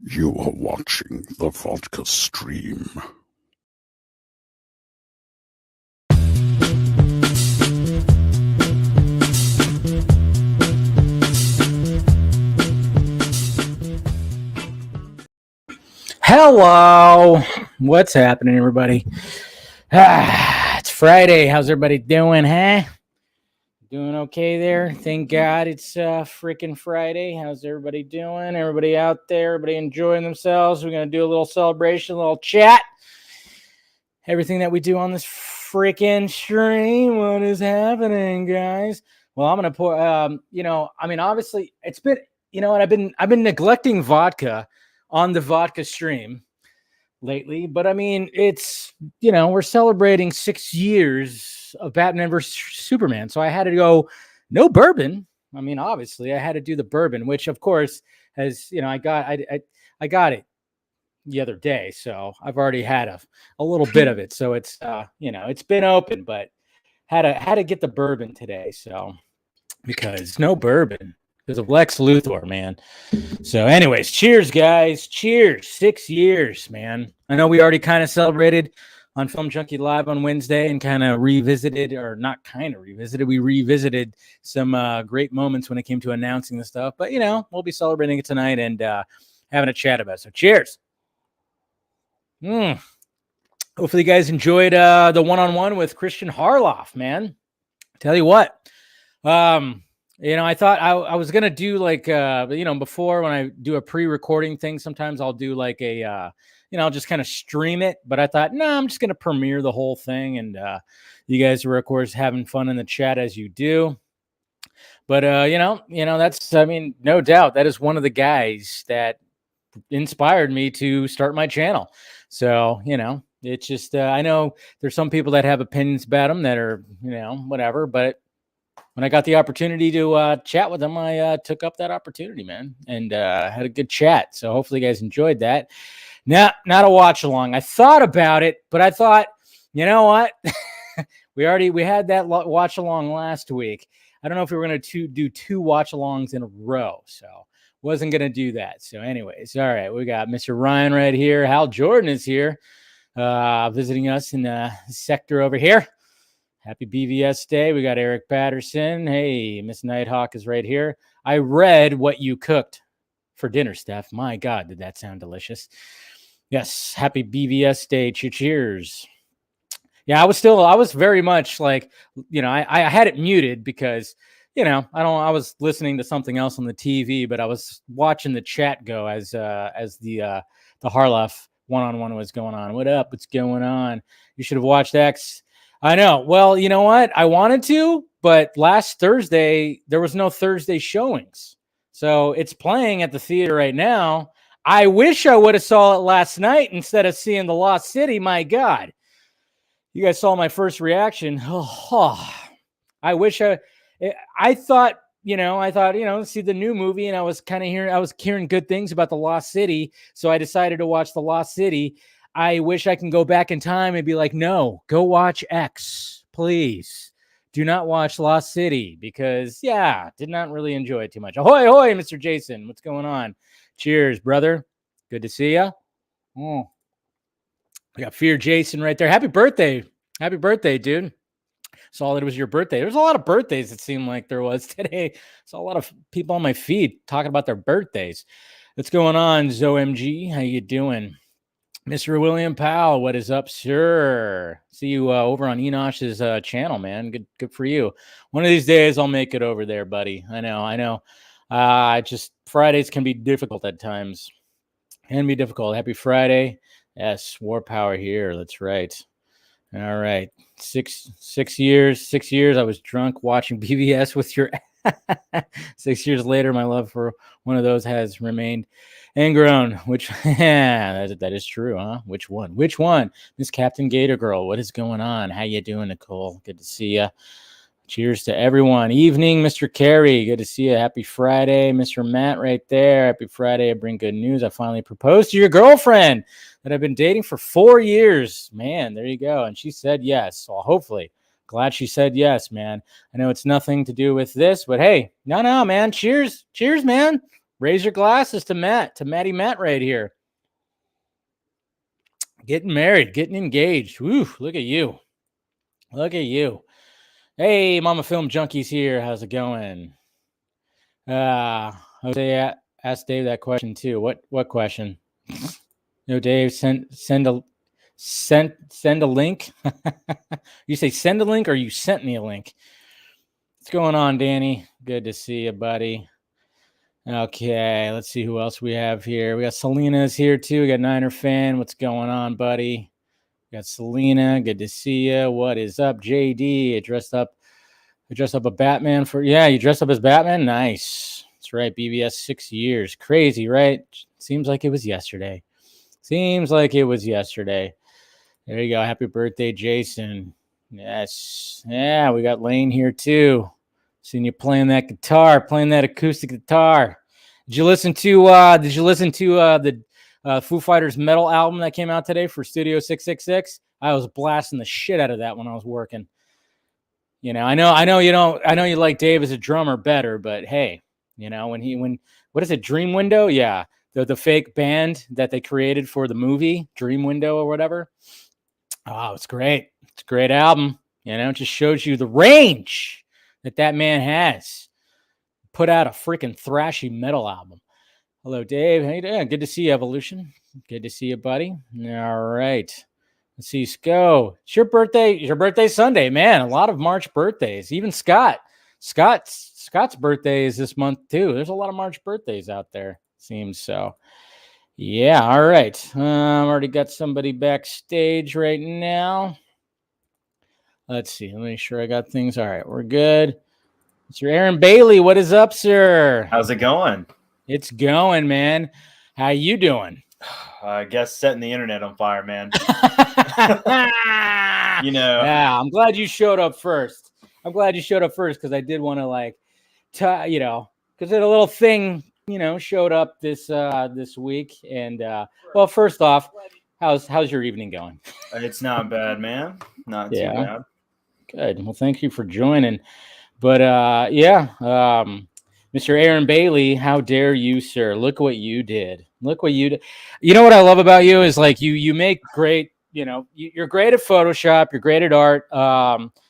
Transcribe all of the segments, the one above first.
You are watching the Vodka Stream. Hello. What's happening, everybody? It's Friday. How's everybody doing, huh? Doing okay there? Thank God it's freaking Friday. How's everybody doing? Everybody out there? Everybody enjoying themselves? We're going to do a little celebration, a little chat. Everything that we do on this freaking stream. What is happening, guys? Well, I'm going to put, obviously it's been, what I've been neglecting vodka on the vodka stream lately, but I mean, it's, we're celebrating 6 years of Batman vs Superman, so I had to go no bourbon. I mean, obviously I had to do the bourbon, which of course has, I got it the other day, so I've already had a little bit of it, so it's it's been open, but had to get the bourbon today, so because no bourbon because of Lex Luthor, man. So anyways, cheers, guys. Cheers. 6 years, man. I know we already kind of celebrated on Film Junkee Live on Wednesday and kind of revisited, or not kind of revisited, we revisited some great moments when it came to announcing the stuff. But, we'll be celebrating it tonight and having a chat about it. So cheers. Hopefully you guys enjoyed the one-on-one with Christian Harloff, man. Tell you what, I thought I was going to do like, before when I do a pre-recording thing, sometimes I'll do like a, I'll just kind of stream it. But I thought, no, I'm just going to premiere the whole thing. And you guys were, of course, having fun in the chat as you do. But, that's, no doubt that is one of the guys that inspired me to start my channel. So, it's just, I know there's some people that have opinions about him that are, whatever, but when I got the opportunity to chat with him, I took up that opportunity, man, and had a good chat. So hopefully you guys enjoyed that. Not a watch along. I thought about it, but I thought, you know what? we had that watch along last week. I don't know if we were going to do 2 watch alongs in a row, so wasn't going to do that. So anyways, all right, we got Mr. Ryan right here. Hal Jordan is here, visiting us in the sector over here. Happy BVS Day. We got Eric Patterson. Hey, Miss Nighthawk is right here. I read what you cooked for dinner, Steph. My God, did that sound delicious. Yes, happy BVS Day. Cheers. Yeah, I was very much like, I had it muted because, I was listening to something else on the TV, but I was watching the chat go as the Harloff one-on-one was going on. What up? What's going on? You should have watched X. I know. Well, you know what? I wanted to, but last Thursday, there was no Thursday showings. So it's playing at the theater right now. I wish I would have saw it last night instead of seeing The Lost City. My God. You guys saw my first reaction. I wish I thought, see the new movie, and I was hearing good things about The Lost City. So I decided to watch The Lost City. I wish I can go back in time and be like, no, go watch X, please. Do not watch Lost City because, did not really enjoy it too much. Ahoy, ahoy, Mr. Jason. What's going on? Cheers, brother. Good to see you. We got Fear Jason right there. Happy birthday. Happy birthday, dude. Saw that it was your birthday. There's a lot of birthdays, it seemed like there was today. Saw a lot of people on my feed talking about their birthdays. What's going on, ZoMG? How you doing? Mr. William Powell, what is up, sir? See you over on Enosh's channel, man. Good for you. One of these days, I'll make it over there, buddy. I know. Just Fridays can be difficult at times. Can be difficult. Happy Friday. Yes, War Power here. That's right. All right. 6 years. 6 years. I was drunk watching BVS with your 6 years later, my love for one of those has remained and grown. Which, that is true, huh? Which one? Miss Captain Gator Girl, what is going on? How you doing, Nicole? Good to see you. Cheers to everyone. Evening, Mr. Carey. Good to see you. Happy Friday, Mr. Matt right there. Happy Friday. I bring good news. I finally proposed to your girlfriend that I've been dating for 4 years. Man, there you go. And she said yes. Well, hopefully. Glad she said yes, man. I know it's nothing to do with this, but hey, no, man. Cheers, man. Raise your glasses to Matty Matt right here. Getting married, getting engaged. Woo, look at you. Look at you. Hey, Mama Film Junkies here. How's it going? Jose asked Dave that question too. What question? No, Dave, send a link. You say send a link or you sent me a link? What's going on, Danny? Good to see you, buddy. Okay, let's see who else we have here. We got Selena's here too. We got Niner fan. What's going on, buddy? We got Selena. Good to see you. What is up, JD? I dressed up a Batman for you dressed up as Batman. Nice. That's right. BBS 6 years. Crazy, right? Seems like it was yesterday. There you go. Happy birthday, Jason. Yes. Yeah, we got Lane here too. Seen you playing that acoustic guitar. Did you listen to the Foo Fighters metal album that came out today for Studio 666? I was blasting the shit out of that when I was working. You know, I know you like Dave as a drummer better, but hey, you know, when what is it, Dream Window? Yeah. The fake band that they created for the movie Dream Window or whatever. Oh, it's great. It's a great album. You know, it just shows you the range that man has. Put out a freaking thrashy metal album. Hello, Dave. How you doing? Good to see you, Evolution. Good to see you, buddy. All right. Let's see, Sco. It's your birthday. It's your birthday Sunday, man. A lot of March birthdays. Even Scott's birthday is this month too. There's a lot of March birthdays out there. Seems so. Yeah. All right. Already got somebody backstage right now. Let's see. Let me make sure I got things. All right. We're good. It's your Aaron Bailey. What is up, sir? How's it going? It's going, man. How you doing? I guess setting the internet on fire, man. You know. Yeah, I'm glad you showed up first. Because I did want to because a little thing, showed up this week. And well, first off, how's your evening going? It's not bad, man. Not too bad. Good. Well, thank you for joining. But Mr. Aaron Bailey, how dare you, sir? Look what you did. You know what I love about you is like you make great, you're great at Photoshop, you're great at art.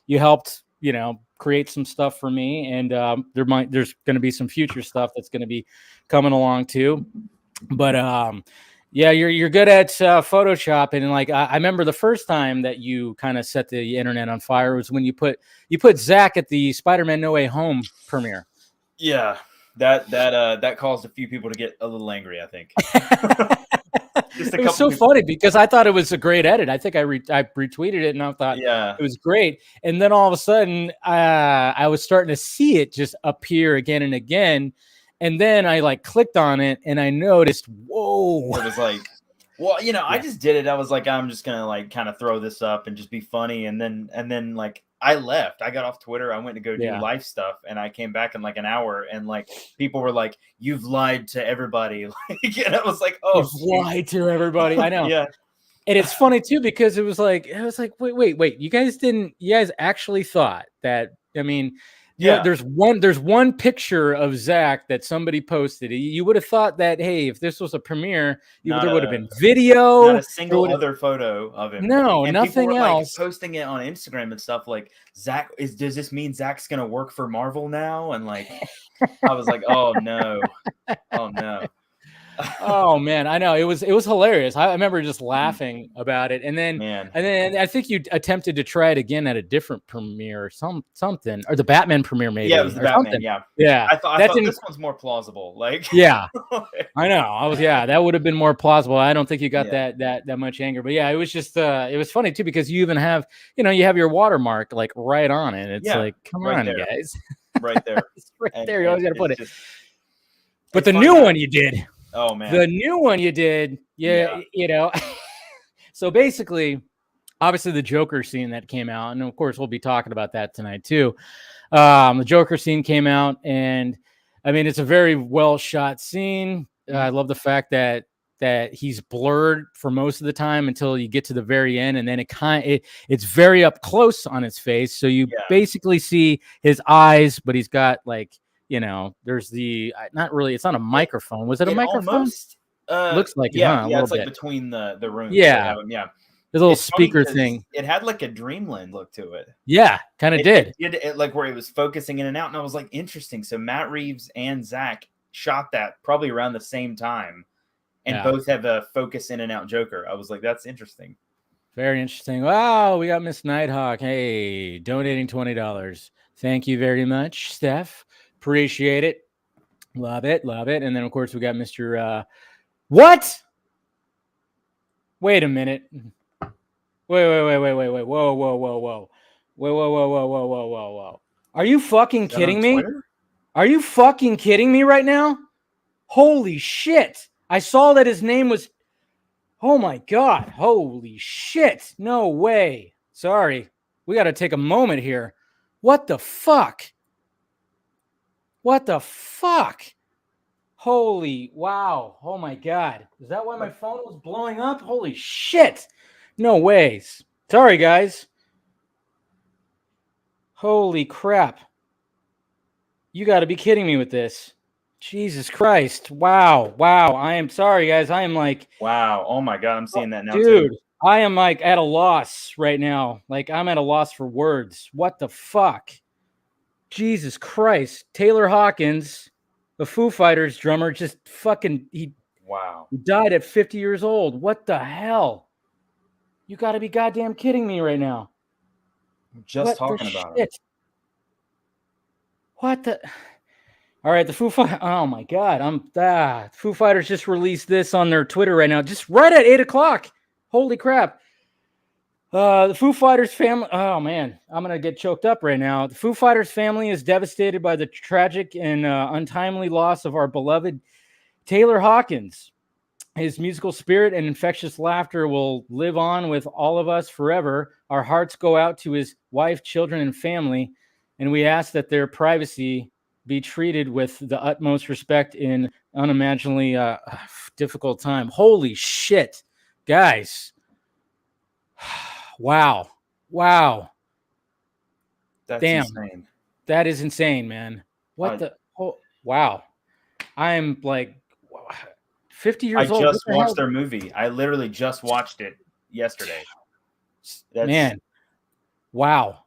You helped, create some stuff for me, and there's going to be some future stuff that's going to be coming along too. But you're good at Photoshop, and like I remember the first time that you kind of set the internet on fire was when you put Zach at the Spider-Man No Way Home premiere. Yeah, that caused a few people to get a little angry, I think. It was so funny because I thought it was a great edit. I think I retweeted it and I thought it was great. And then all of a sudden, I was starting to see it just appear again and again. And then I clicked on it and I noticed, whoa. It was like, well, I just did it. I was like, I'm just gonna kind of throw this up and just be funny. And then I left. I got off Twitter. I went to go do life stuff, and I came back in like an hour. And people were like, "You've lied to everybody." And I was like, "Oh, you've lied to everybody." I know. Yeah. And it's funny too because it was like, wait. You guys actually thought that? I mean. Yeah, there's one picture of Zach that somebody posted. You would have thought that, hey, if this was a premiere, there would have been video. Not a single other photo of him. No, and nothing people were, else. Posting it on Instagram and stuff like, Zach, does this mean Zach's gonna work for Marvel now? And I was like, oh no. Oh man, I know it was hilarious. I remember just laughing about it, and then I think you attempted to try it again at a different premiere or something, or the Batman premiere maybe. Yeah, it was the Batman. Something. Yeah. I thought this one's more plausible. Yeah, I know. That would have been more plausible. I don't think you got that much anger, but yeah, it was just it was funny too because you even have you have your watermark right on it. It's come right on, there. Guys, right there, it's right there. You always got to put it. But the new one you did. Oh man, the new one you did, So basically, obviously the Joker scene that came out, and of course we'll be talking about that tonight too. The Joker scene came out, and I mean it's a very well shot scene. I love the fact that he's blurred for most of the time until you get to the very end, and then it's very up close on his face, so you basically see his eyes, but he's got you know, there's the not really. It's not a microphone. Was it a microphone? Almost looks like it, yeah, huh? A yeah, little it's like bit. between the rooms. They Yeah, have 'em, yeah. the little It's funny speaker 'cause thing. it had like a dreamland look to it. Yeah, kind of did. It did it like where it was focusing in and out, and I was like, interesting. So Matt Reeves and Zach shot that probably around the same time, and both have a focus in and out Joker. I was like, that's interesting. Very interesting. Wow, we got Miss Nighthawk. Hey, donating $20. Thank you very much, Steph. Appreciate it. Love it. Love it. And then, of course, we got Mr. What? Wait a minute. Wait. Whoa. Whoa. Are you fucking kidding me? Are you fucking kidding me right now? Holy shit. I saw that his name was... Oh my God. Holy shit. No way. Sorry. We got to take a moment here. What the fuck? What the fuck? Holy wow. Oh my God. Is that why my phone was blowing up? Holy shit. No ways. Sorry, guys. Holy crap. You got to be kidding me with this. Jesus Christ. Wow. I am sorry, guys. I am like... Wow. Oh my God. I'm seeing that now, dude, too. I am like at a loss right now. Like I'm at a loss for words. What the fuck? Jesus Christ. Taylor Hawkins, the Foo Fighters drummer, just fucking... He died at 50 years old. What the hell? You got to be goddamn kidding me right now. I'm just talking about it. What the... All right, the Foo Fighters. Oh my God, Foo Fighters just released this on their Twitter right now, just right at 8:00. Holy crap! The Foo Fighters family. Oh man, I'm gonna get choked up right now. The Foo Fighters family is devastated by the tragic and untimely loss of our beloved Taylor Hawkins. His musical spirit and infectious laughter will live on with all of us forever. Our hearts go out to his wife, children, and family, and we ask that their privacy be treated with the utmost respect in unimaginably difficult time. Holy shit, guys. Wow. That's damn insane. That is insane, man. What the... Oh, wow. I'm like 50 years old. I just watched their movie. I literally just watched it yesterday. Man. Wow.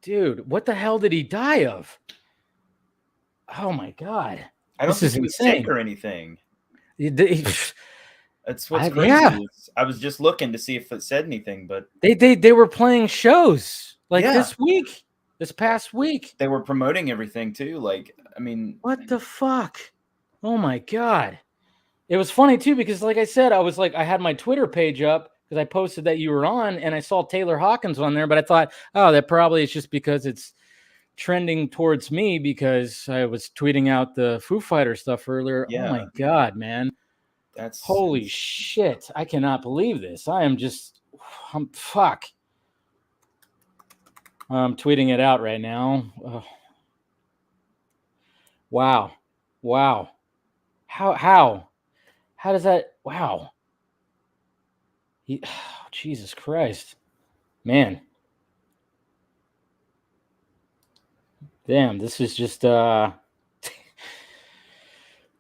Dude, what the hell did he die of? Oh my God! I don't think he was sick or anything. That's what's crazy. Yeah. I was just looking to see if it said anything, but they were playing shows like this past week. They were promoting everything too. Like, I mean, what the fuck? Oh my God! It was funny too because, like I said, I had my Twitter page up because I posted that you were on, and I saw Taylor Hawkins on there, but I thought, oh, that probably is just because it's trending towards me because I was tweeting out the Foo Fighter stuff earlier. Yeah. Oh my God, man. That's holy shit. I cannot believe this. I'm fuck. I'm tweeting it out right now. Oh. Wow. How does that... Wow. Jesus Christ. Man. Damn, this is just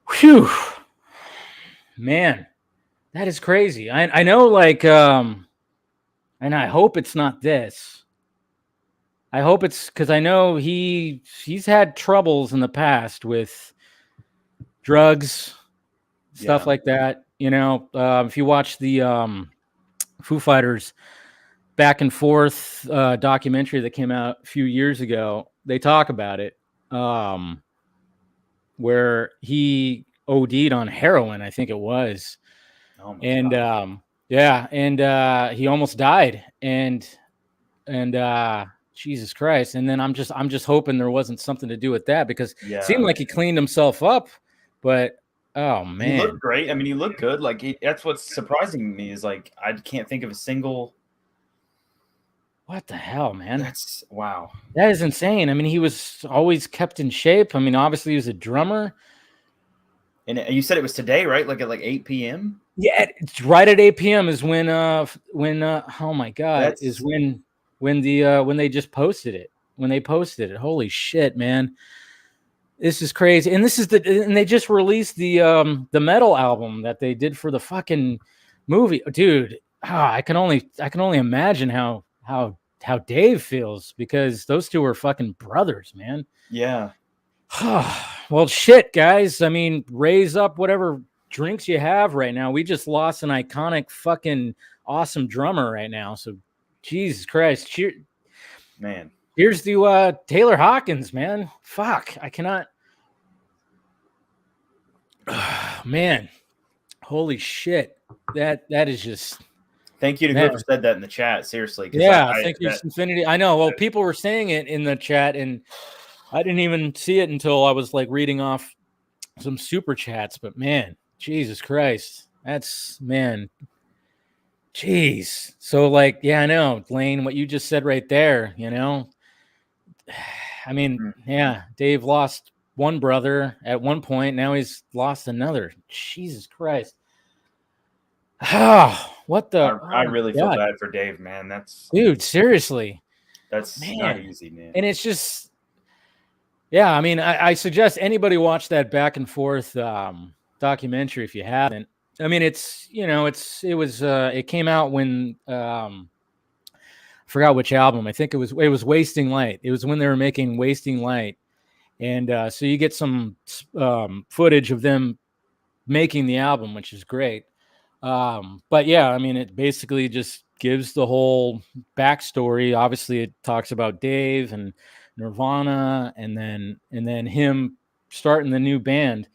whew. Man, that is crazy. I know, like, and I hope it's not this. I hope it's because I know he's had troubles in the past with drugs, stuff like that. You know, if you watch the Foo Fighters Back and Forth documentary that came out a few years ago, they talk about it, where he OD'd on heroin, I think it was. Oh my God. He almost died, and Jesus Christ. And then I'm just hoping there wasn't something to do with that because it seemed like he cleaned himself up, but oh man, he looked great. I mean, he looked good. Like that's what's surprising me is like I can't think of a single... What the hell, man? That's wow. That is insane. I mean, he was always kept in shape. I mean, obviously he was a drummer. And you said it was today, right? Like at 8 p.m. Yeah, it's right at 8 p.m. is when oh my God, is when they just posted it. When they posted it. Holy shit, man. This is crazy. And and they just released the metal album that they did for the fucking movie. Dude, I can only imagine how Dave feels, because those two are fucking brothers, man. Yeah. Well, shit, guys. I mean, raise up whatever drinks you have right now. We just lost an iconic fucking awesome drummer right now. So Jesus Christ. Man. Here's to Taylor Hawkins, man. Fuck. I cannot. Man. Holy shit. That is just. Thank you to whoever said that in the chat. Seriously. Yeah, thank you, Infinity. I know. Well, people were saying it in the chat, and I didn't even see it until I was like reading off some super chats. But man, Jesus Christ, that's, man. Jeez. So like, yeah, I know, Lane, what you just said right there, you know. I mean, yeah, Dave lost one brother at one point. Now he's lost another. Jesus Christ. What the? I really feel bad for Dave, man. Dude, seriously. That's not easy, man. And it's just, yeah, I mean, I suggest anybody watch that back and forth documentary if you haven't. I mean, it's, you know, it came out when I forgot which album. I think it was Wasting Light. It was when they were making Wasting Light. And so you get some footage of them making the album, which is great. But yeah, I mean, it basically just gives the whole backstory. Obviously, it talks about Dave and Nirvana, and then him starting the new band,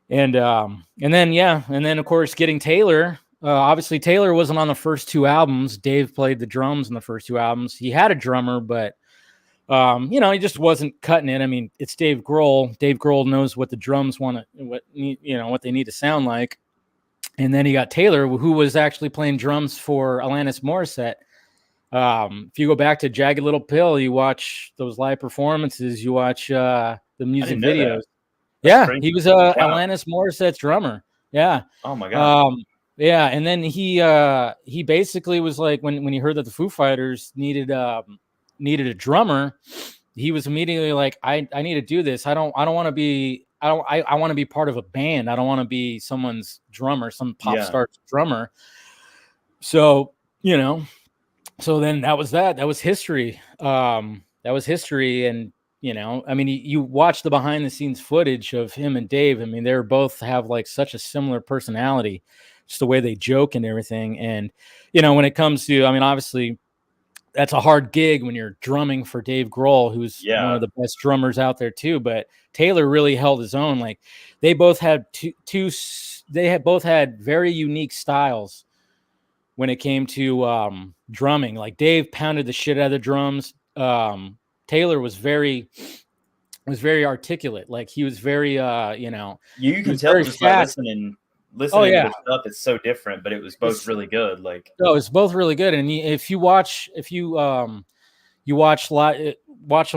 and then of course getting Taylor. Obviously, Taylor wasn't on the first two albums. Dave played the drums in the first two albums. He had a drummer, but you know, he just wasn't cutting it. I mean, it's Dave Grohl. Dave Grohl knows what the drums want to, what they need to sound like. And then he got Taylor, who was actually playing drums for Alanis Morissette. If you go back to Jagged Little Pill, you watch those live performances, you watch the music videos. Yeah, crazy. He was Alanis Morissette's drummer. Yeah. Oh my God. Yeah, and then he basically was like, when he heard that the Foo Fighters needed a drummer, he was immediately like, I need to do this. I want to be. I want to be part of a band. I don't want to be someone's drummer, some pop star's drummer. So, you know, so then that was history. That was history. And, you know, I mean, you watch the behind the scenes footage of him and Dave. I mean, they're both have like such a similar personality, just the way they joke and everything. And, you know, when it comes to, I mean, obviously that's a hard gig when you're drumming for Dave Grohl, who's one of the best drummers out there too. But Taylor really held his own. Like they both had both had very unique styles when it came to drumming. Like Dave pounded the shit out of the drums. Taylor was very articulate. Like he was very, you know, you can tell just by listening to stuff, it's so different, but it was both really good. Like, no, it's both really good. And if you watch him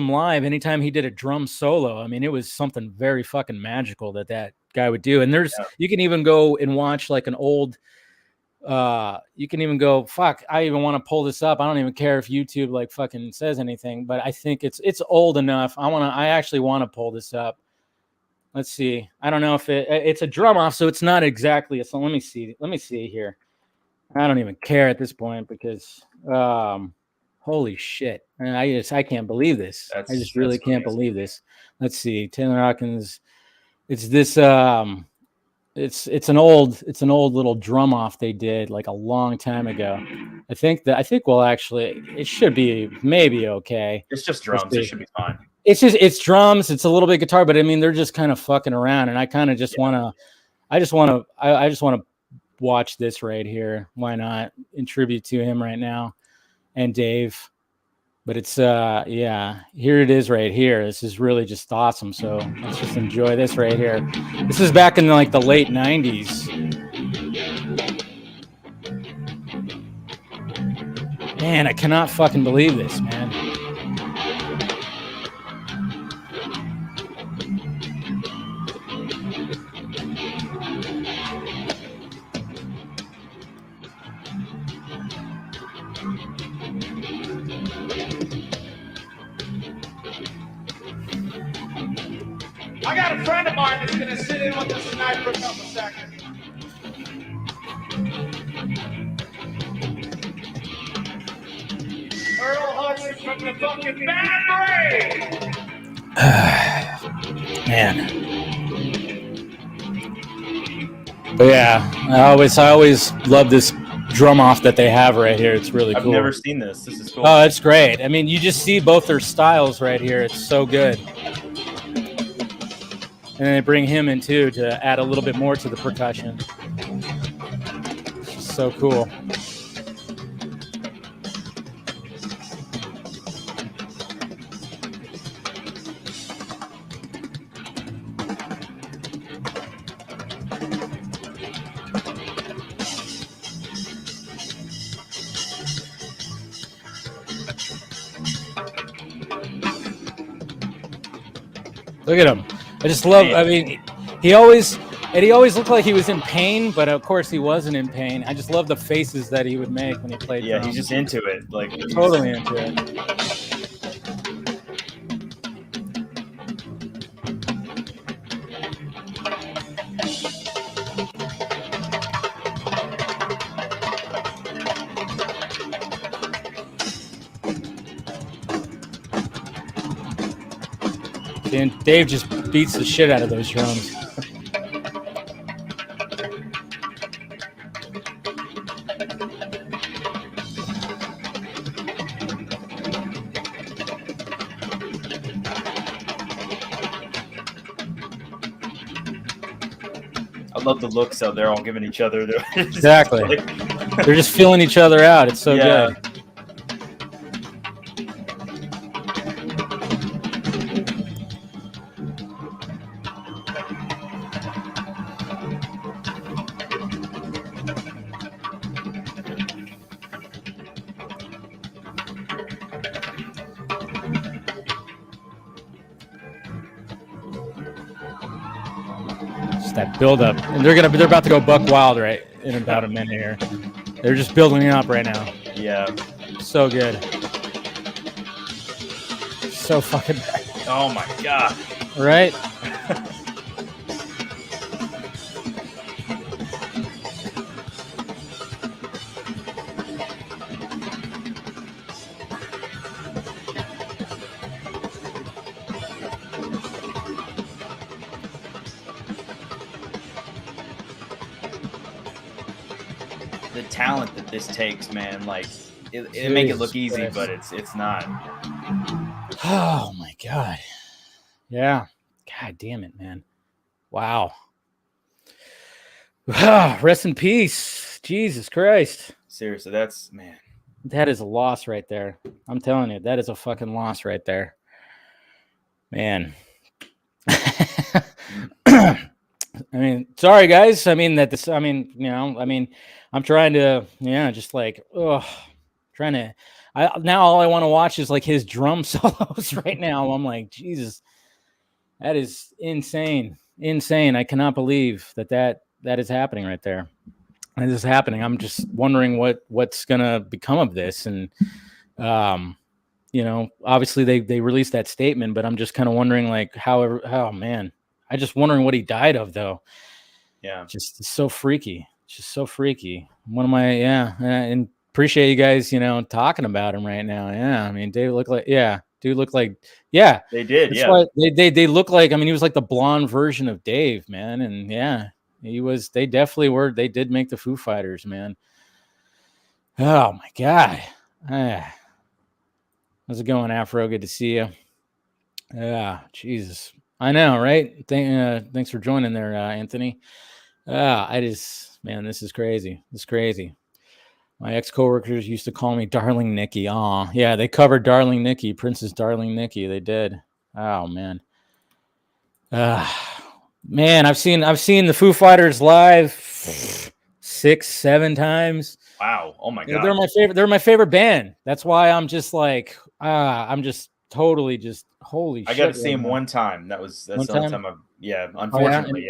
live, anytime he did a drum solo, I mean, it was something very fucking magical that guy would do. And you can even go and watch like an old, you can even go, fuck, I even want to pull this up. I don't even care if YouTube like fucking says anything, but I think it's old enough. I actually want to pull this up. Let's see. I don't know if it's a drum off, so it's not exactly a song. Let me see here. I don't even care at this point because holy shit. I can't believe this. I just really can't believe this. Let's see. Taylor Hawkins. It's this it's an old little drum off they did like a long time ago. I think well actually it should be maybe okay. It's just drums. It should be fine. It's drums. It's a little bit guitar, but I mean, they're just kind of fucking around. And I kind of just want to watch this right here. Why not? In tribute to him right now and Dave. But it's, here it is right here. This is really just awesome. So let's just enjoy this right here. This is back in like the late 90s. Man, I cannot fucking believe this, man. I got a friend of mine that's going to sit in with us tonight for a couple seconds. Earl Hudson from the fucking Bad Brains. Man. But yeah, I always love this drum off that they have right here. It's really cool. I've never seen this. This is cool. Oh, it's great. I mean, you just see both their styles right here. It's so good. And then they bring him in too to add a little bit more to the percussion. It's so cool. Look at him. I just love, I mean, he always looked like he was in pain, but of course he wasn't in pain. I just love the faces that he would make when he played drums. He's just into it. Like Totally into it. And Dave just beats the shit out of those drums. I love the looks out there, all giving each other. Exactly. They're just feeling each other out. It's so good. That build up, and they're about to go buck wild right in about a minute here. They're just building it up right now. Yeah, so good, so fucking bad. Oh my god! Right? The talent that this takes, man, like it make it look easy, but it's not. Oh my god. Yeah. God damn it, man. Wow. Rest in peace. Jesus Christ. Seriously, that's, man. That is a loss right there. I'm telling you, that is a fucking loss right there. Man. I mean, sorry guys. I mean, I'm trying to, just like, now all I want to watch is like his drum solos right now. I'm like, Jesus, that is insane. Insane. I cannot believe that is happening right there. And this is happening. I'm just wondering what's going to become of this. And, obviously they released that statement, but I'm just kind of wondering like man, I just wondering what he died of though. Yeah. Just so freaky. Just so freaky. And appreciate you guys, talking about him right now. Yeah. I mean, Dave looked like, dude looked like, they did. They look like, I mean, he was like the blonde version of Dave, man. And they definitely were. They did make the Foo Fighters, man. Oh my God. How's it going, Afro? Good to see you. Yeah. Jesus. I know. Right. Thanks for joining there, Anthony. Man, this is crazy. This is crazy. My ex-coworkers used to call me Darling Nikki. Aw, yeah, they covered Darling Nikki, Princess Darling Nikki. They did. Oh man. Man, I've seen the Foo Fighters live 6-7 times. Wow. Oh my god. They're my favorite. They're my favorite band. That's why I'm just like, I'm just totally just holy shit. I got to see him one time. That's the only time unfortunately,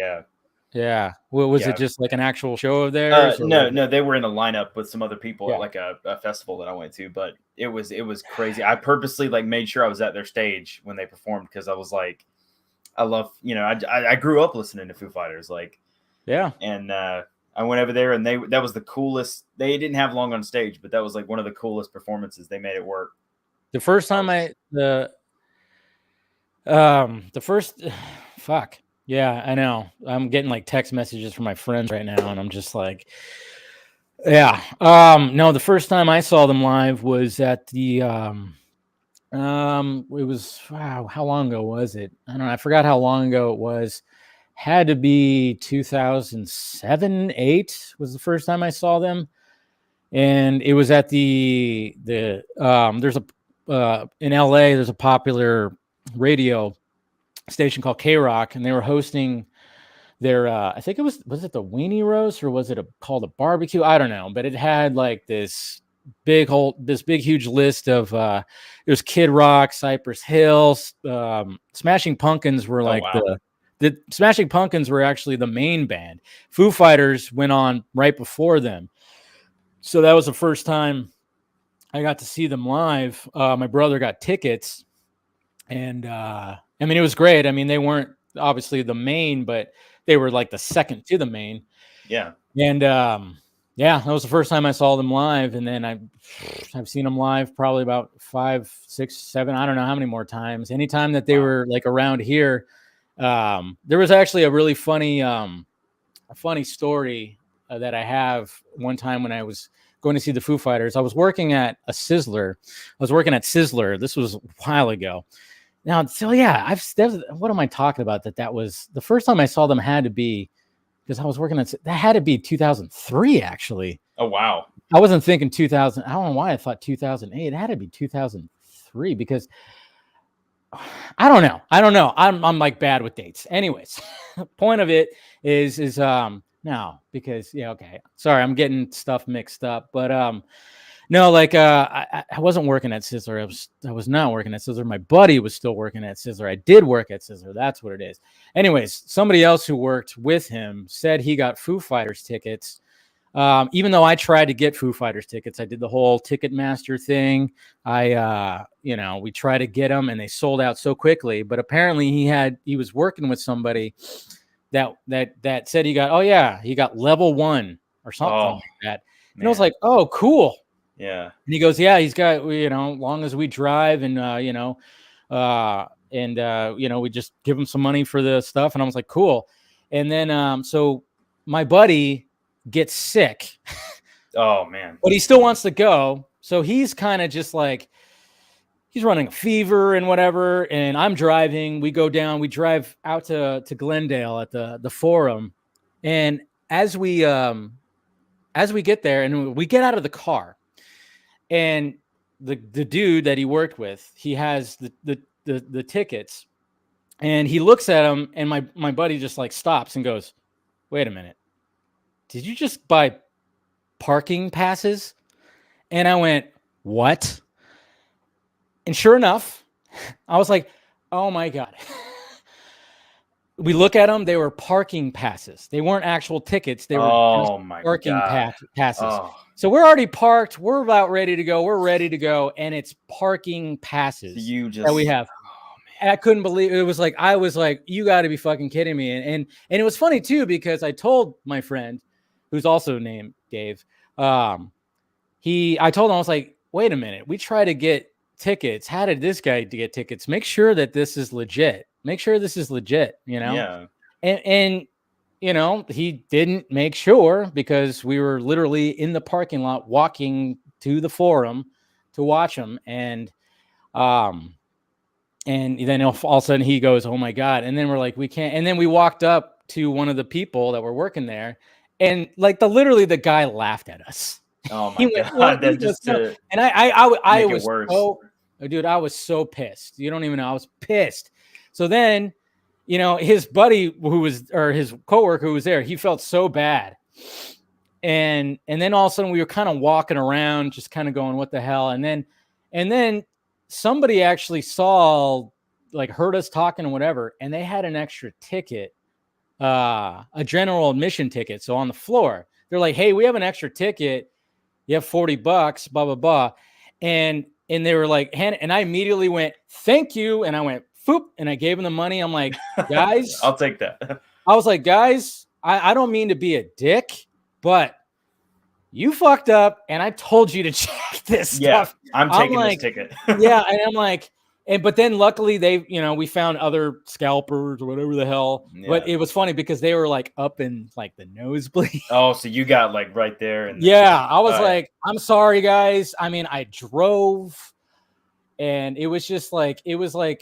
Yeah. Well, was it just like an actual show of theirs? No, they were in a lineup with some other people at like a festival that I went to, but it was crazy. I purposely like made sure I was at their stage when they performed because I was like, I love, you know, I grew up listening to Foo Fighters, like, Yeah. and I went over there, and that was the coolest. They didn't have long on stage, but that was like one of the coolest performances. They made it work. The first time the first fuck. Yeah, I know. I'm getting like text messages from my friends right now, and I'm just like, yeah. No, the first time I saw them live was at the it was, wow, how long ago was it? I don't know. I forgot how long ago it was. Had to be 2007, 8 was the first time I saw them. And it was at the there's a in LA, there's a popular radio station called K-Rock, and they were hosting their I think it was it the Weenie Roast, or was it called a barbecue? I don't know, but it had like this big huge list of it was Kid Rock, Cypress Hill, Smashing Pumpkins were like the Smashing Pumpkins were actually the main band. Foo Fighters went on right before them. So that was the first time I got to see them live. My brother got tickets, and I mean, it was great. I mean, they weren't obviously the main, but they were like the second to the main. Yeah. And yeah, that was the first time I saw them live. And then I've seen them live probably about 5, 6, 7, I don't know how many more times. Anytime that they were like around here, there was actually a really funny story that I have. One time when I was going to see the Foo Fighters, I was working at a Sizzler. This was a while ago. Now, so yeah, what am I talking about? That was the first time I saw them. Had to be because I was working at that. Had to be 2003, actually. Oh wow! I wasn't thinking 2000. I don't know why I thought 2008. It had to be 2003 because I don't know. I'm like bad with dates. Anyways, point of it is no, because yeah, okay. Sorry, I'm getting stuff mixed up, but no, like I wasn't working at Sizzler. I was not working at Sizzler. My buddy was still working at Sizzler. I did work at Sizzler. That's what it is. Anyways, somebody else who worked with him said he got Foo Fighters tickets. Even though I tried to get Foo Fighters tickets, I did the whole Ticketmaster thing. We tried to get them and they sold out so quickly, but apparently he was working with somebody that said he got level 1 or something like that. And man. I was like, oh, cool. Yeah. And he goes, yeah, he's got, long as we drive and, we just give him some money for the stuff. And I was like, cool. And then, so my buddy gets sick. Oh man. But he still wants to go. So he's kind of just like, he's running a fever and whatever. And I'm driving. We drive out to Glendale at the Forum. And as we get there and we get out of the car, and the dude that he worked with, he has the tickets, and he looks at him, and my buddy just like stops and goes, wait a minute, did you just buy parking passes? And I went, what? And sure enough, I was like, oh my God. We look at them, they were parking passes. They weren't actual tickets. They were parking passes. Oh. So we're already parked. We're about ready to go. We're ready to go. And it's parking passes that we have. Oh, I couldn't believe it. Was like, I was like, you got to be fucking kidding me. And it was funny too, because I told my friend, who's also named Dave, I told him, I was like, wait a minute. We try to get tickets. How did this guy get tickets? Make sure that this is legit. Yeah. And he didn't make sure, because we were literally in the parking lot walking to the Forum to watch him. And then all of a sudden he goes, oh my God. And then we're like, we can't. And then we walked up to one of the people that were working there, and like literally the guy laughed at us. Oh my God. That just and I was worse. Dude, I was so pissed. You don't even know. I was pissed. So then, his buddy his coworker who was there, he felt so bad. And then all of a sudden we were kind of walking around, just kind of going, what the hell? And then somebody actually heard us talking and whatever. And they had an extra ticket, a general admission ticket. So on the floor, they're like, hey, we have an extra ticket. You have $40, blah, blah, blah. And they were like, and I immediately went, thank you. And I went, Foop, and I gave him the money. I'm like, guys, I'll take that. I was like, guys, I don't mean to be a dick, but you fucked up, and I told you to check this stuff. I'm taking this ticket. Yeah, and I'm like, but then luckily we found other scalpers or whatever the hell. Yeah. But it was funny because they were like up in like the nosebleed. Oh, so you got like right there. I was like, I'm sorry, guys. I mean, I drove, and it was just like it was a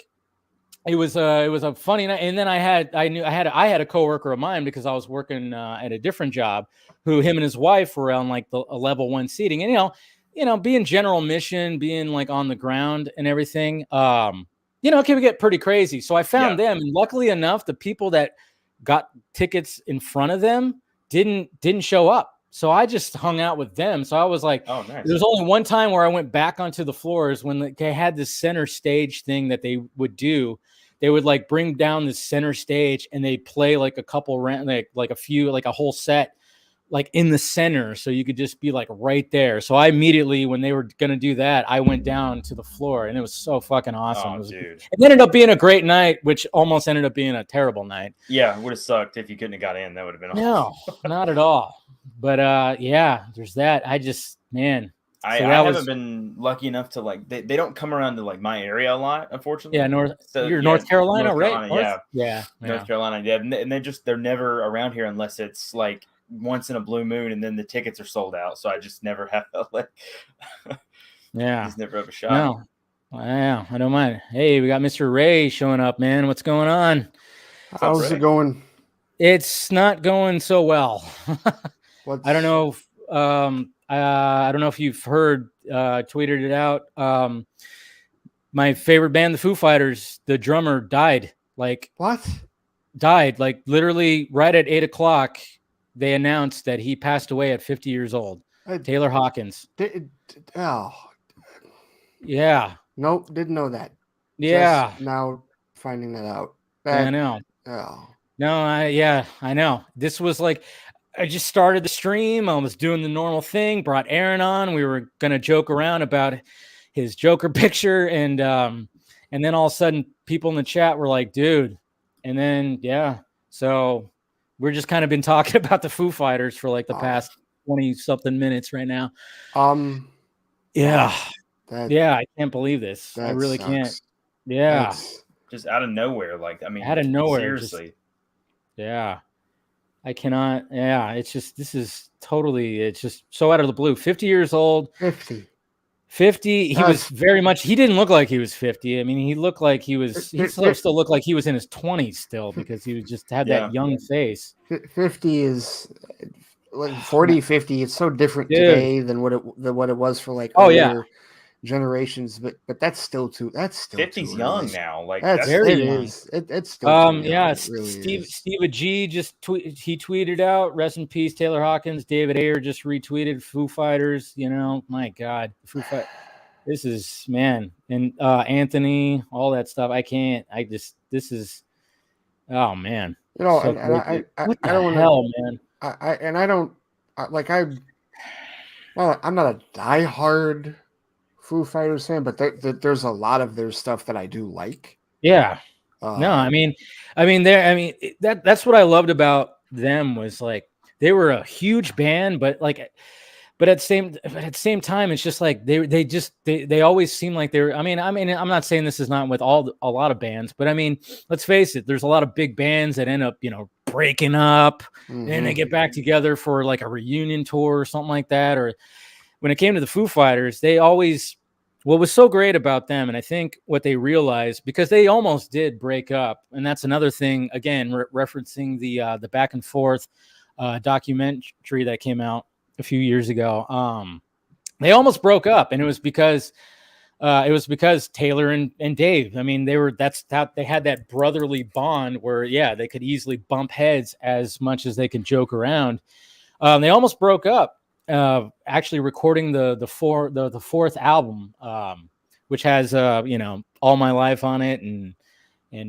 funny night. And then I had a coworker of mine because I was working at a different job, who him and his wife were on like a level 1 seating, and being general mission, being like on the ground and everything, it can get pretty crazy. So I found them, and luckily enough, the people that got tickets in front of them didn't show up. So I just hung out with them. So I was like, oh, nice. There was only one time where I went back onto the floors when they had this center stage thing that they would do. They would like bring down the center stage and they play like a couple like a whole set like in the center, so you could just be like right there. So I immediately, when they were gonna do that, I went down to the floor, and it was so fucking awesome. It ended up being a great night, which almost ended up being a terrible night. Yeah, it would have sucked if you couldn't have got in. That would have been awesome. No, not at all. But there's that. I haven't been lucky enough to like they don't come around to like my area a lot, unfortunately. Yeah, North Carolina, right? Yeah, North Carolina. Yeah, and they're never around here unless it's like once in a blue moon, and then the tickets are sold out. So I just never have just never have a shot. No, wow, I don't mind. Hey, we got Mr. Ray showing up, man. What's going on? How's it going? It's not going so well. I don't know. I don't know if you've heard, tweeted it out. My favorite band, the Foo Fighters, the drummer died. Died literally right at 8:00. They announced that he passed away at 50 years old. Taylor Hawkins. Yeah. Nope, didn't know that. Yeah. Just now finding that out. I know. Oh. No, I know. This was like, I just started the stream. I was doing the normal thing, brought Aaron on. We were going to joke around about his Joker picture. And then all of a sudden people in the chat were like, dude. And then, so we're just kind of been talking about the Foo Fighters for like the past 20 something minutes right now. I can't believe this. I really can't. Yeah. That's just out of nowhere. Out of nowhere. Seriously. I cannot. Yeah. It's just, it's just so out of the blue. 50 years old. 50. He was he didn't look like he was 50. I mean, he looked like he still looked like he was in his 20s still, because he just had that young face. 50 is like 40, 50. It's so different today than what it was for like generations, but that's still 50's young now. Like that's very young. It's still really Steve G he tweeted out, rest in peace Taylor Hawkins. David Ayer just retweeted Foo Fighters. My God, Foo Fighters. This is, man, and Anthony, all that stuff. This is, oh man. I don't know, man. I'm not a diehard Foo Fighters fan, but there's a lot of their stuff that I do like. Yeah. That's what I loved about them, was like they were a huge band, but at the same time, it's just like they always seem like they're. I'm not saying this is not with a lot of bands, but let's face it, there's a lot of big bands that end up, breaking up, and then they get back together for like a reunion tour or something like that. Or when it came to the Foo Fighters, what was so great about them, and I think what they realized, because they almost did break up, and that's another thing, again, referencing the Back and Forth documentary that came out a few years ago. They almost broke up, and it was because Taylor and Dave, they had that brotherly bond where, they could easily bump heads as much as they could joke around. They almost broke up. Actually recording the fourth album, which has All My Life on it, and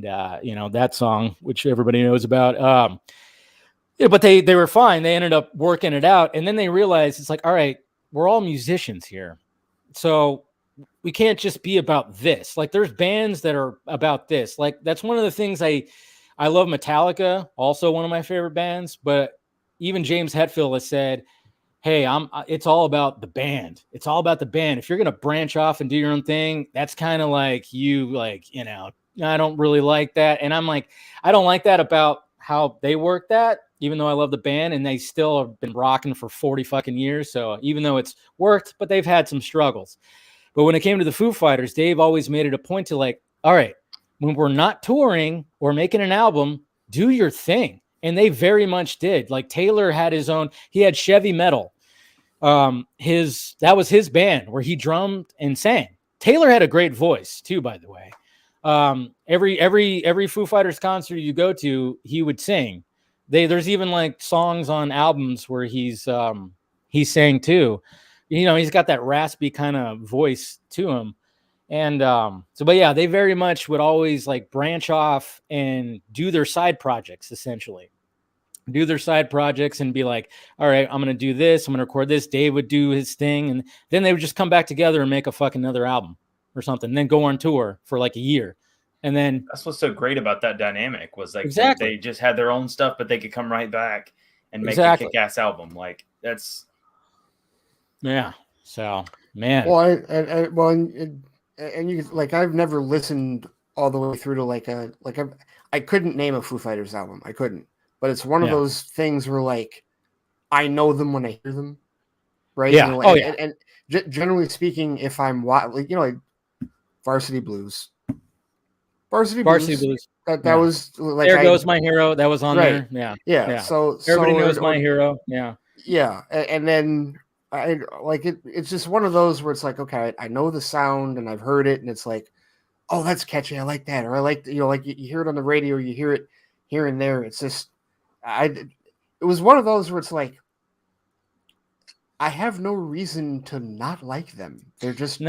that song which everybody knows about. But they were fine. They ended up working it out, and then they realized it's like, all right, we're all musicians here, so we can't just be about this. Like there's bands that are about this. Like that's one of the things I love. Metallica, also one of my favorite bands, but even James Hetfield has said, hey, it's all about the band. It's all about the band. If you're going to branch off and do your own thing, that's kind of like I don't really like that. And I'm like, I don't like that about how they work that, even though I love the band and they still have been rocking for 40 fucking years. So even though it's worked, but they've had some struggles. But when it came to the Foo Fighters, Dave always made it a point to like, all right, when we're not touring or making an album, do your thing. And they very much did. Like Taylor had his own, he had Chevy Metal. That was his band where he drummed and sang. Taylor had a great voice too, by the way. Every Foo Fighters concert you go to, he would sing. There's even like songs on albums where he sang too. You know, he's got that raspy kind of voice to him. And but yeah, they very much would always like branch off and do their side projects, essentially. Do their side projects and be like, all right, I'm going to do this. I'm going to record this. Dave would do his thing. And then they would just come back together and make a fucking another album or something. And then go on tour for like a year. And then that's what's so great about that dynamic was like exactly. they just had their own stuff, but they could come right back and make a kick-ass album. Like that's. Yeah. So, man. Well, and you like, I've never listened all the way through to I couldn't name a Foo Fighters album. I couldn't. But it's one of those things where, like, I know them when I hear them, right? Yeah. You know, and, and generally speaking, if I'm like Varsity Blues. That was like There Goes My Hero. That was on there. Yeah. So everybody knows My Hero. Yeah. Yeah, and then I like it. It's just one of those where it's like, okay, I know the sound and I've heard it, and it's like, oh, that's catchy. I like that, or I like like you hear it on the radio, you hear it here and there. It's just. It was one of those where it's like, I have no reason to not like them. They're just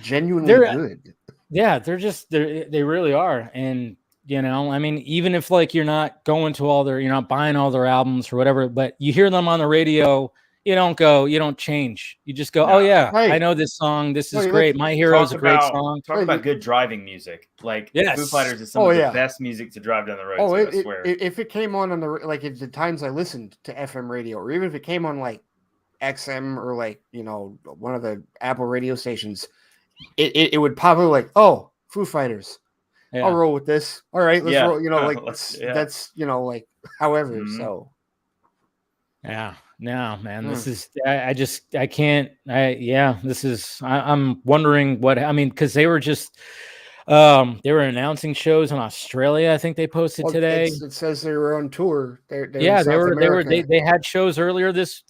genuinely good. Yeah, they really are. And, you know, I mean, even if like you're not going to you're not buying all their albums or whatever, but you hear them on the radio, you don't change. You just go, oh yeah, right. I know this song. This is great. My Hero is a great song. Talk about good driving music. Like Foo Fighters is some of the best music to drive down the road. I swear. If it came on the like at the times I listened to FM radio, or even if it came on like XM or like one of the Apple radio stations, it would probably like, oh, Foo Fighters. Yeah. I'll roll with this. All right, let's roll. That's like however. Mm-hmm. So yeah. No, man, this is, I can't, I'm wondering because they were just, they were announcing shows in Australia. I think they posted today. It says they were on tour. They had shows earlier this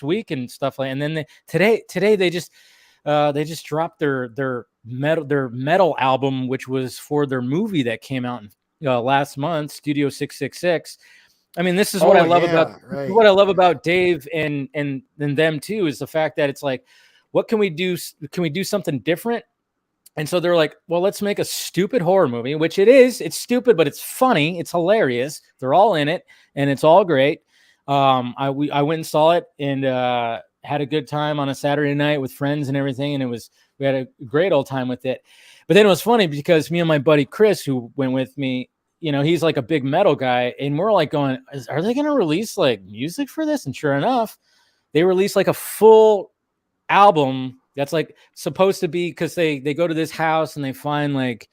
week and stuff and then today they just dropped their metal album, which was for their movie that came out last month, Studio 666. I mean, this is what I love what I love about Dave and them too, is the fact that it's like, what can we do? Can we do something different? And so they're like, well, let's make a stupid horror movie, which it is. It's stupid, but it's funny. It's hilarious. They're all in it and it's all great. I went and saw it and had a good time on a Saturday night with friends and everything. And we had a great old time with it. But then it was funny because me and my buddy Chris, who went with me, he's like a big metal guy, and we're like going, are they going to release like music for this? And sure enough, they released like a full album that's like supposed to be, because they go to this house and they find like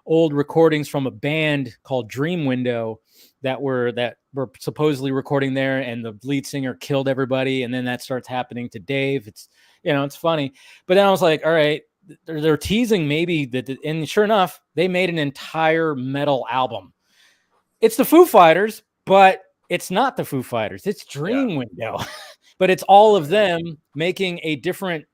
old recordings from a band called Dream Window that were supposedly recording there, and the lead singer killed everybody, and then that starts happening to Dave. It's it's funny, but then I was like, all right, they're teasing maybe that, and sure enough, they made an entire metal album. It's the Foo Fighters, but it's not the Foo Fighters. It's Dream Window, but it's all of them making a different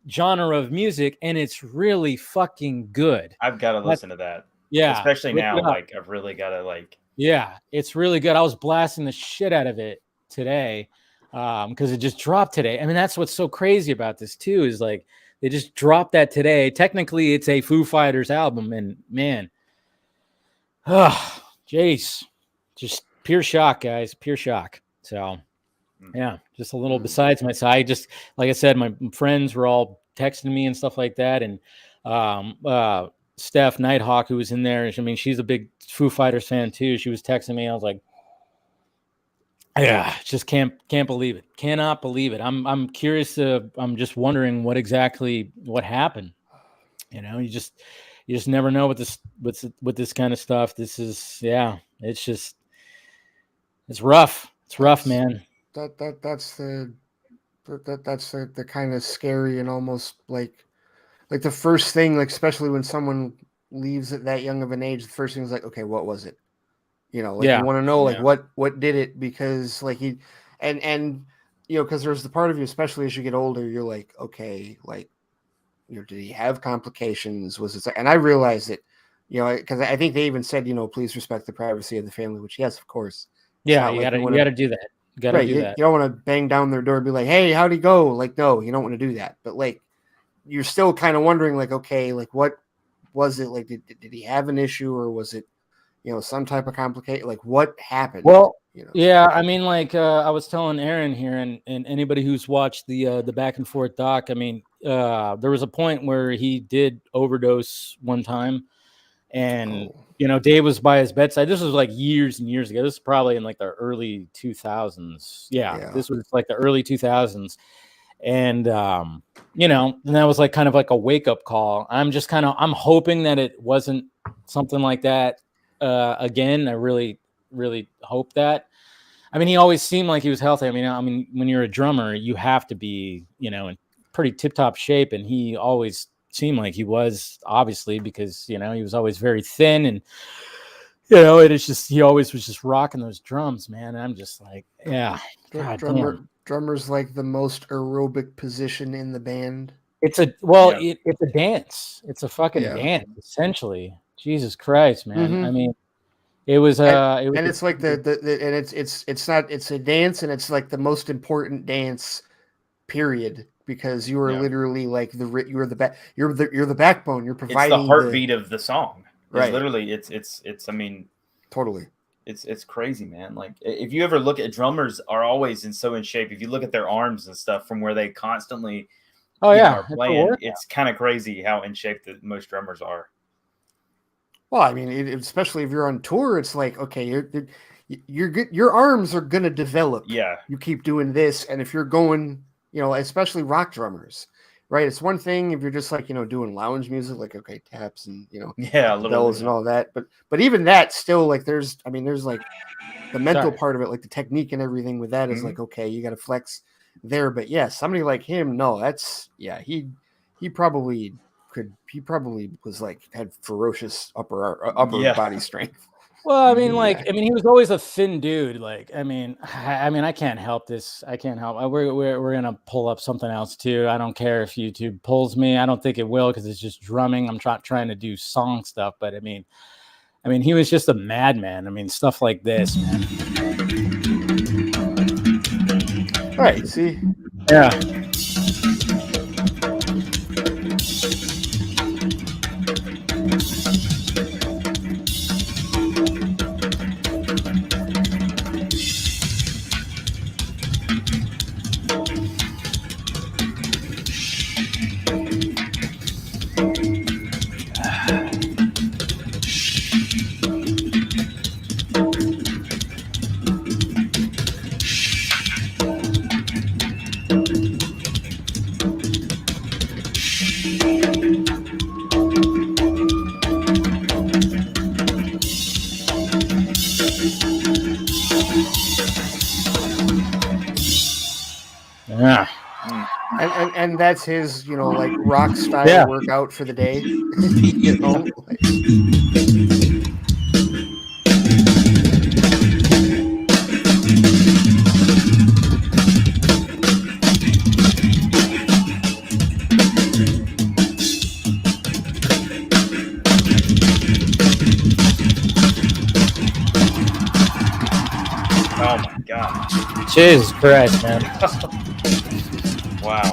genre of music, and it's really fucking good. I've got to listen to that. Yeah, especially now. Like, I've really got to like. Yeah, it's really good. I was blasting the shit out of it today because it just dropped today. I mean, that's what's so crazy about this too, is like they just dropped that today. Technically, it's a Foo Fighters album, and man, jeez, just pure shock, guys, pure shock. So, yeah, just a little besides myself. I just, like I said, my friends were all texting me and stuff like that. And Steph Nighthawk, who was in there, I mean, she's a big Foo Fighters fan too. She was texting me. I was like, yeah, just can't believe it. Cannot believe it. I'm curious. I'm just wondering what happened. You know, you just never know with this kind of stuff. This is, yeah, it's rough. It's rough, man. That's the kind of scary and almost like the first thing, like especially when someone leaves at that young of an age, the first thing is like, okay, what was it? You know, like you want to know like what did it, because like he and you know, because there's the part of you, especially as you get older, you're like, okay, like, you know, did he have complications? Was it? And I realized it, you know, because I think they even said, you know, please respect the privacy of the family, which yes, of course. Yeah, you gotta do that. You gotta do that. You don't want to bang down their door and be like, hey, how'd he go? Like, no, you don't want to do that. But like, you're still kind of wondering, like, okay, like what was it? Like, did he have an issue, or was it, you know, some type of complication? Like, what happened? Well, you know? Yeah, I mean, like I was telling Aaron here, and anybody who's watched the Back and Forth doc, I mean, there was a point where he did overdose one time, and you know, Dave was by his bedside. This was like years and years ago. This is probably in like the early 2000s. Yeah. This was like the early 2000s, and you know, and that was like kind of like a wake up call. I'm hoping that it wasn't something like that again. I really hope that. I mean, he always seemed like he was healthy. I mean, when you're a drummer, you have to be, you know, in pretty tip-top shape, and he always seemed like he was, obviously, because, you know, he was always very thin, and, you know, it is just, he always was just rocking those drums, man. And I'm just like, yeah, drummer's like the most aerobic position in the band. It's a dance. It's a fucking dance, essentially. Jesus Christ, man. Mm-hmm. I mean, it was it's like it's a dance, and it's like the most important dance, period, because you are literally like you're the backbone. You're providing it's the heartbeat of the song. Right. Literally, it's I mean, totally. It's crazy, man. Like, if you ever look at, drummers are always in shape. If you look at their arms and stuff from where they constantly are playing, it's kind of crazy how in shape that most drummers are. Well, I mean, especially if you're on tour, it's like, okay, you're good. Your arms are gonna develop. Yeah, you keep doing this, and if you're going, you know, especially rock drummers, right? It's one thing if you're just like, you know, doing lounge music, like, okay, taps and, you know, bells and all that, but even that still, like, there's like the mental part of it, like the technique and everything with that is like, okay, you got to flex there. But yeah, somebody like him, no, that's he probably was like, had ferocious upper body strength. Well, I mean, he was always a thin dude. Like, I mean, I can't help this. I can't help. We're gonna pull up something else too. I don't care if YouTube pulls me. I don't think it will, because it's just drumming. I'm trying to do song stuff, but I mean, he was just a madman. I mean, stuff like this, man. All right. See. Yeah. Yeah. And that's his, you know, like rock style workout for the day. You know? Oh my God. Jesus Christ, man. Wow.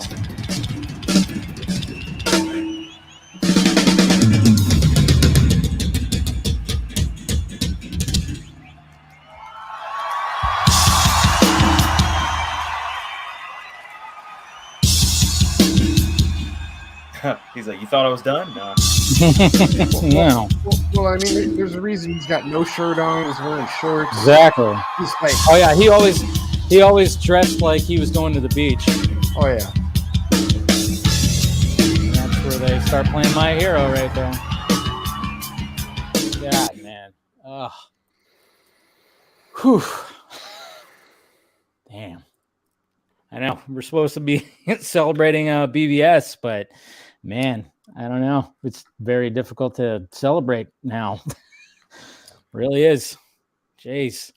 He's like, you thought I was done? No. No. Well, I mean, there's a reason he's got no shirt on. He's wearing shorts. Exactly. He's like, Oh yeah, he always dressed like he was going to the beach. oh yeah. And that's where they start playing My Hero right there. God, man. Ugh. Whew. Damn. I know we're supposed to be celebrating BBS, but man, I don't know. It's very difficult to celebrate now. Really is. Jeez.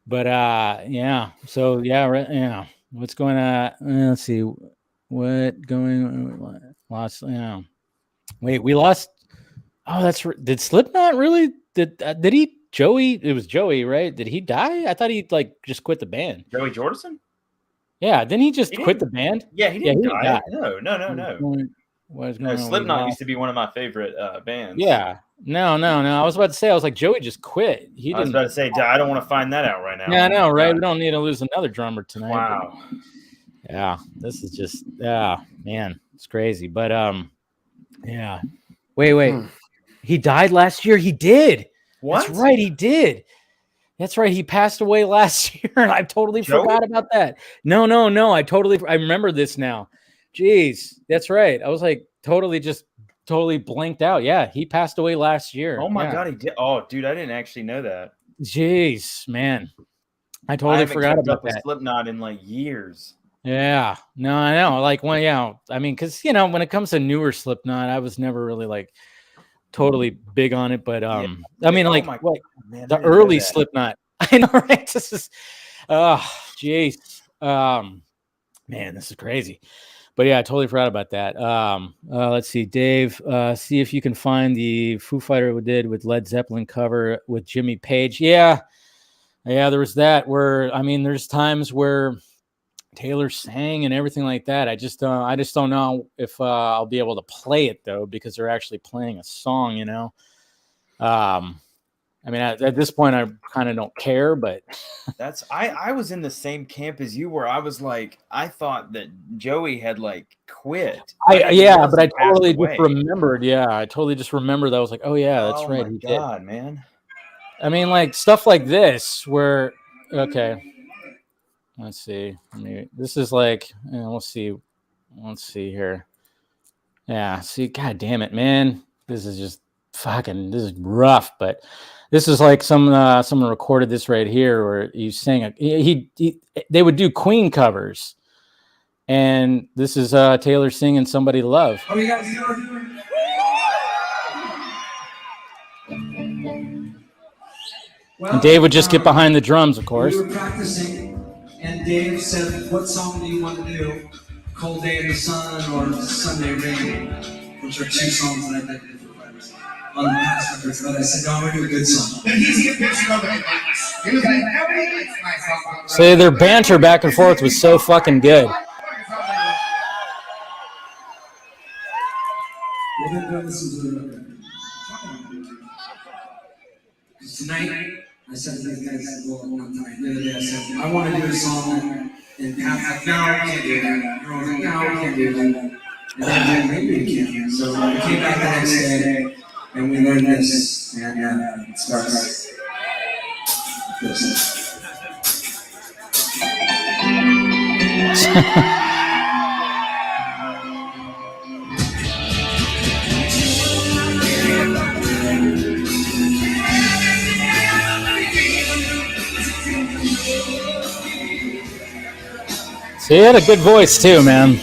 But yeah. So yeah, yeah. What's going on? Let's see. What going? Lost. Yeah. Wait, we lost. Oh, that's. Did Slipknot really? Did he? Joey? It was Joey, right? Did he die? I thought he like just quit the band. Joey Jordison? Yeah. Didn't he just quit the band? Yeah, he didn't die. die. No. What is going on? Slipknot used to be one of my favorite bands. Yeah. No. I was about to say, I was like, Joey just quit. I was about to say, I don't want to find that out right now. Yeah, I know, right? We don't need to lose another drummer tonight. Wow. But, yeah, this is just, man, it's crazy. But, yeah. Wait. He died last year? He did. What? That's right, he did. That's right. He passed away last year, and I totally forgot about that. No. I remember this now. Jeez, that's right. I was like totally blanked out. Yeah, he passed away last year. Oh my God, he did. Oh, dude, I didn't actually know that. Jeez, man, I totally forgot about that. Slipknot in like years. Yeah, no, I know. Like when, yeah, I mean, because when it comes to newer Slipknot, I was never really like totally big on it. But I mean, like man, the early Slipknot. I know, right? This is, jeez, man, this is crazy. But yeah, I totally forgot about that. Let's see, Dave. See if you can find the Foo Fighter we did with Led Zeppelin cover with Jimmy Page. Yeah, there was that. Where I mean, there's times where Taylor sang and everything like that. I just don't know if I'll be able to play it though, because they're actually playing a song. I mean, at this point, I kind of don't care, but I was in the same camp as you were. I was like, I thought that Joey had like quit. But I totally just remembered. Yeah, I totally just remembered that. I was like, oh yeah, that's right. Oh my God, man. I mean, like stuff like this where, okay, let's see. This is like, let's see here. Yeah, see, God damn it, man. This is just fucking, this is rough, but this is like someone recorded this right here where he sang they would do Queen covers, and this is Taylor singing "Somebody to Love." Oh, you guys and Dave would just get behind the drums, of course. We were practicing, and Dave said, "What song do you want to do? Cold Day in the Sun or Sunday Rain?" Which are two songs that I did. On the past records, but I said, no, I'm going to do a good song. So their banter back and forth was so fucking good. We've been doing this since we were tonight, I said to these guys, well, not tonight, the other day, I said, I want to do a song, and Pat's like, no, we can't do that. And I was like, no, we can't do that. And then maybe we can. So we came back the next day, and we learned this, and it starts this. So he had a good voice too, man.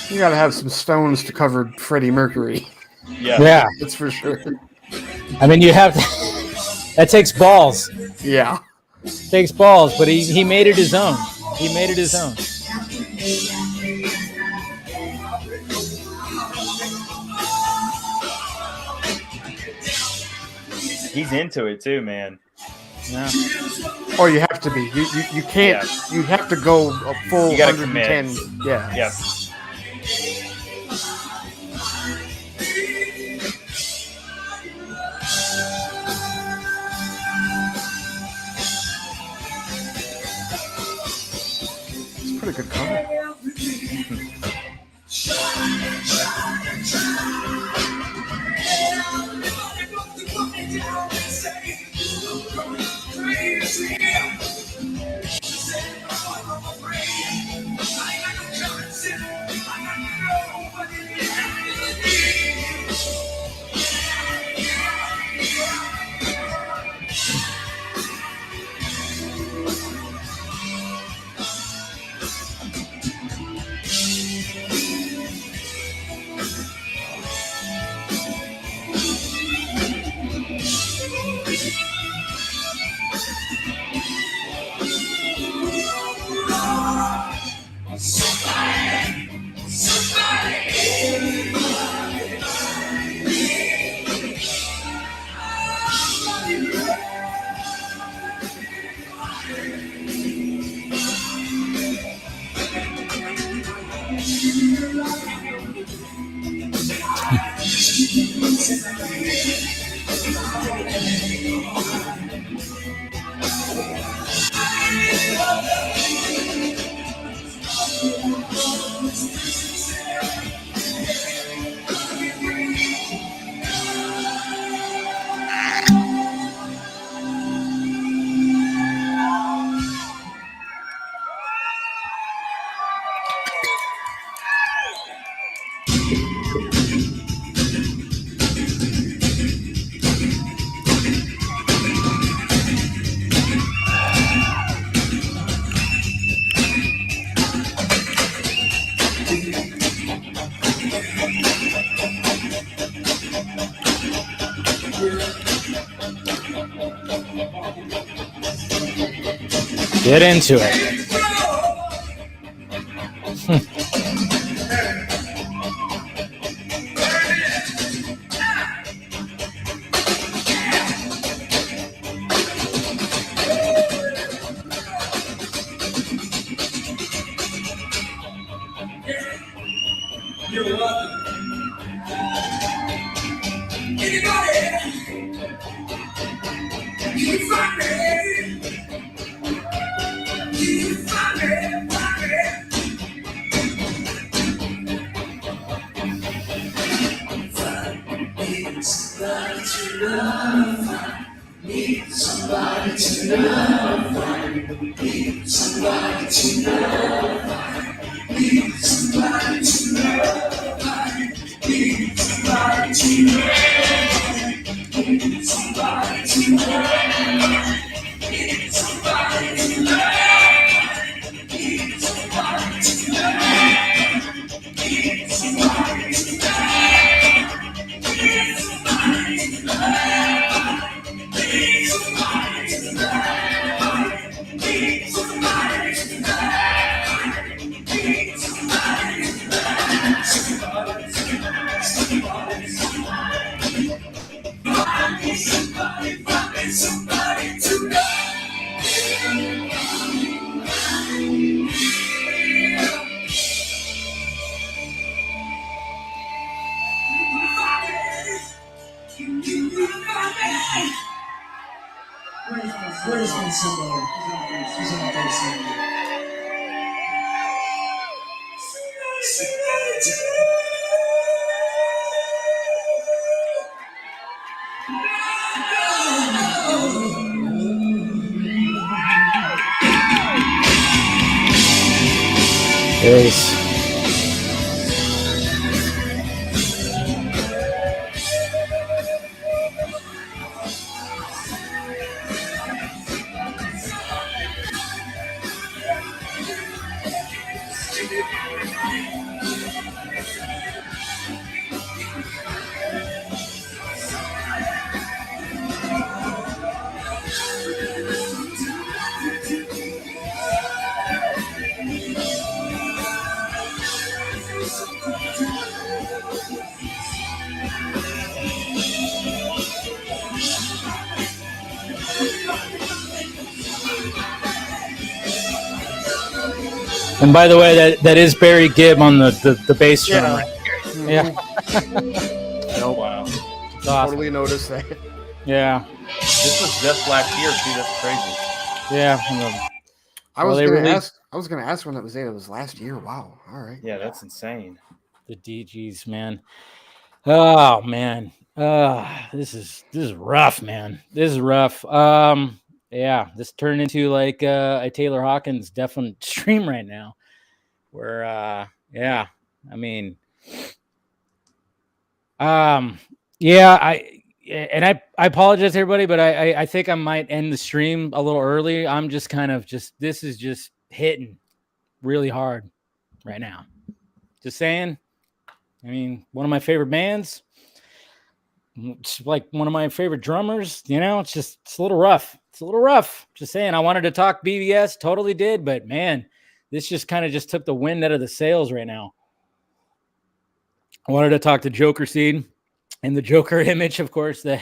You gotta have some stones to cover Freddie Mercury. Yeah, that's for sure. I mean, you have to, that takes balls. Yeah, takes balls, but he made it his own. He made it his own. He's into it too, man. Yeah. Or you have to be. You can't. Yeah. You have to go a full You gotta 110. Yeah. Yep. It's a pretty good cover. Get into it. You're welcome. Anybody? You find me? You find me? Need somebody to love. Need somebody to love. Need somebody to love. Need somebody to love. Need somebody to love. Need somebody to love. Need somebody to love. Need somebody to love. Need somebody to love. Need somebody to love. Need somebody to love. Need somebody to love. Need somebody to love. Somebody to love. Somebody to love. Where's my somebody? He's on there somewhere. Somebody to Peace. And by the way, that is Barry Gibb on the bass drum. Yeah. Right? Yeah. Nope. Wow. It's awesome. Totally noticed that. Yeah. This was just last year too. That's crazy. Yeah. I Well, was they gonna released- ask when that was. It was last year. Wow. All right. Yeah, that's insane. The DGs, man. Oh man. This is rough, man. This is rough. Yeah, this turned into like a Taylor Hawkins definite stream right now. Where yeah, I mean yeah, I apologize to everybody, but I think I might end the stream a little early. I'm just kind of this is just hitting really hard right now. Just saying. I mean, one of my favorite bands, it's like one of my favorite drummers, you know, it's a little rough. It's a little rough. Just saying. I wanted to talk BBS, totally did, but man, this just kind of just took the wind out of the sails right now. I wanted to talk to Joker Seed and the Joker image, of course, the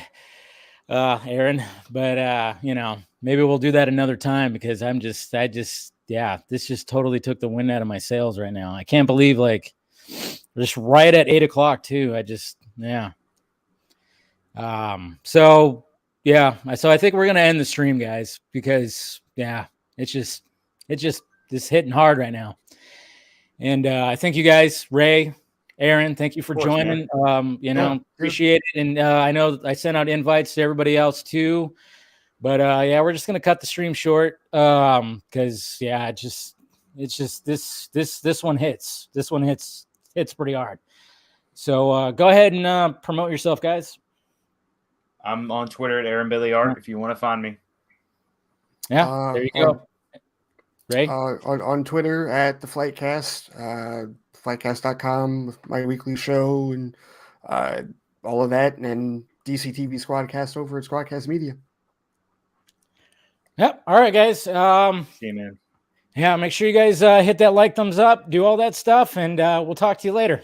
Aaron, but you know, maybe we'll do that another time because yeah, this just totally took the wind out of my sails right now. I can't believe like just right at 8 o'clock too. Yeah. So I think we're gonna end the stream, guys, because yeah, it's just hitting hard right now. And I thank you guys, Ray, Aaron, thank you for joining. You know, appreciate it. And I know I sent out invites to everybody else too. But yeah, we're just gonna cut the stream short. Because yeah, it's just this one hits. This one hits pretty hard. So go ahead and promote yourself, guys. I'm on Twitter at Aaron Billy Art if you want to find me. Yeah, there you go. Ray? On Twitter at the Flightcast, flightcast.com with my weekly show and all of that, and DCTV Squadcast over at Squadcast Media. Yep. All right, guys. See you, man. Yeah, make sure you guys hit that like, thumbs up, do all that stuff, and we'll talk to you later.